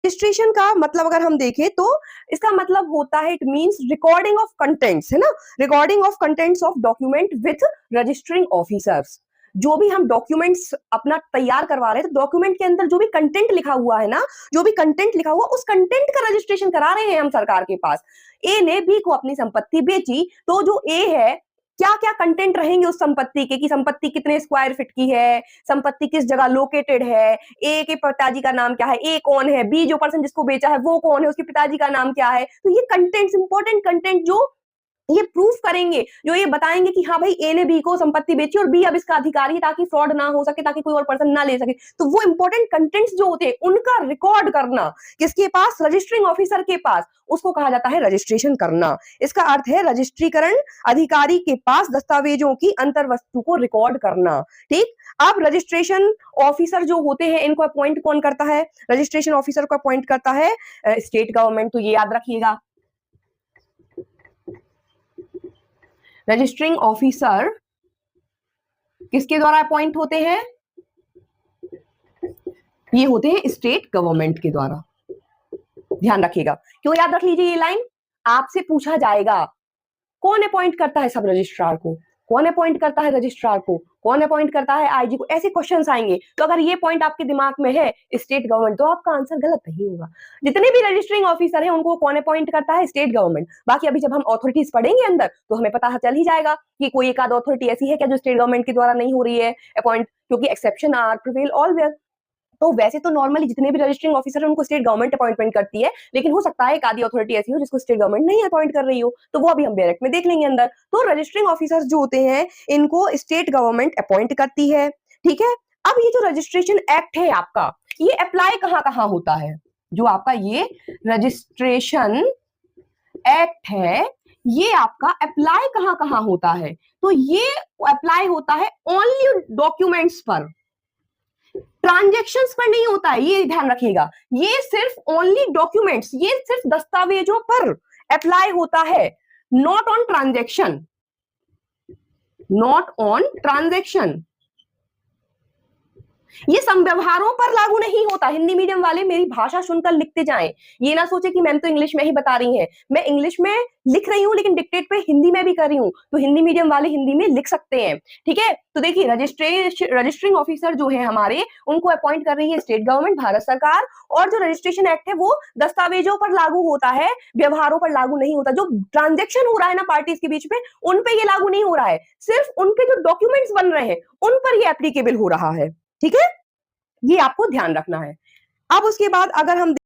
Registration का मतलब अगर हम देखें तो इसका मतलब होता है, it means recording of contents, है ना, recording of contents of document with registering officers. जो भी हम डॉक्यूमेंट्स अपना तैयार करवा रहे हैं तो डॉक्यूमेंट के अंदर जो भी कंटेंट लिखा हुआ है ना, जो भी कंटेंट लिखा हुआ उस कंटेंट का रजिस्ट्रेशन करा रहे हैं हम सरकार के पास। ए ने बी को अपनी संपत्ति बेची, तो जो ए है क्या क्या कंटेंट रहेंगे उस संपत्ति के, कि संपत्ति कितने स्क्वायर फीट की है, संपत्ति किस जगह लोकेटेड है, ए के पिताजी का नाम क्या है, ए कौन है, बी जो पर्सन जिसको बेचा है वो कौन है, उसके पिताजी का नाम क्या है। तो ये कंटेंट्स, इंपॉर्टेंट कंटेंट जो ये प्रूफ करेंगे, जो ये बताएंगे कि हाँ भाई ए ने बी को संपत्ति बेची और बी अब इसका अधिकारी है, ताकि फ्रॉड ना हो सके, ताकि कोई और पर्सन ना ले सके। तो वो इंपॉर्टेंट कंटेंट्स जो होते हैं उनका रिकॉर्ड करना किसके पास, रजिस्टरिंग ऑफिसर के पास, उसको कहा जाता है रजिस्ट्रेशन करना। इसका अर्थ है रजिस्ट्रीकरण, अधिकारी के पास दस्तावेजों की अंतर्वस्तु को रिकॉर्ड करना। ठीक, अब रजिस्ट्रेशन ऑफिसर जो होते हैं इनको अपॉइंट कौन करता है, रजिस्ट्रेशन ऑफिसर को अपॉइंट करता है स्टेट गवर्नमेंट। तो ये याद रखिएगा, रजिस्टरिंग ऑफिसर किसके द्वारा अपॉइंट होते हैं, ये होते हैं स्टेट गवर्नमेंट के द्वारा। ध्यान रखिएगा, क्यों याद रख लीजिए, ये लाइन आपसे पूछा जाएगा, कौन अपॉइंट करता है सब रजिस्ट्रार को, कौन अपॉइंट करता है रजिस्ट्रार को, कौन अपॉइंट करता है आईजी को, ऐसे क्वेश्चंस आएंगे। तो अगर ये पॉइंट आपके दिमाग में है स्टेट गवर्नमेंट, तो आपका आंसर गलत नहीं होगा। जितने भी रजिस्टरिंग ऑफिसर हैं उनको कौन अपॉइंट करता है, स्टेट गवर्नमेंट। बाकी अभी जब हम अथॉरिटीज पढ़ेंगे अंदर तो हमें पता चल ही जाएगा कि कोई एक आध अथॉरिटी ऐसी है क्या जो स्टेट गवर्नमेंट के द्वारा नहीं हो रही है अपॉइंट, क्योंकि एक्सेप्शन आर प्रिवेल ऑलवेयर। तो वैसे तो नॉर्मली जितने भी रजिस्टरिंग ऑफिसर है उनको स्टेट गवर्नमेंट अपॉइंटमेंट करती है, लेकिन हो सकता है एक आधी अथॉरिटी ऐसी हो जिसको स्टेट गवर्नमेंट नहीं अपॉइंट कर रही हो, तो वो अभी हम डायरेक्ट में देख लेंगे अंदर। तो रजिस्टरिंग ऑफिसर्स जो होते हैं इनको स्टेट गवर्नमेंट अपॉइंट करती है। ठीक है, अब ये जो रजिस्ट्रेशन एक्ट है आपका, ये अप्लाई कहां कहां होता है, जो आपका ये रजिस्ट्रेशन एक्ट है ये आपका अप्लाई कहां कहां होता है, तो ये अप्लाई होता है ओनली डॉक्यूमेंट्स पर, ट्रांजैक्शंस पर नहीं होता है, ये ध्यान रखिएगा। ये सिर्फ ओनली डॉक्यूमेंट्स, ये सिर्फ दस्तावेजों पर अप्लाई होता है, not on transaction, not on transaction. ये संव्यवहारों पर लागू नहीं होता। हिंदी मीडियम वाले मेरी भाषा सुनकर लिखते जाएं, ये ना सोचे कि मैम तो इंग्लिश में ही बता रही हैं, मैं इंग्लिश में लिख रही हूं लेकिन डिक्टेट पे हिंदी में भी कर रही हूं, तो हिंदी मीडियम वाले हिंदी में लिख सकते हैं। ठीक है, तो देखिए रजिस्टरिंग ऑफिसर जो है हमारे, उनको अपॉइंट कर रही है स्टेट गवर्नमेंट, भारत सरकार। और जो रजिस्ट्रेशन एक्ट है वो दस्तावेजों पर लागू होता है, व्यवहारों पर लागू नहीं होता। जो ट्रांजेक्शन हो रहा है ना पार्टीज के बीच में, उन पे ये लागू नहीं हो रहा है, सिर्फ उनके जो डॉक्यूमेंट्स बन रहे हैं उन पर ये एप्लीकेबल हो रहा है। ठीक है, ये आपको ध्यान रखना है। अब उसके बाद अगर हम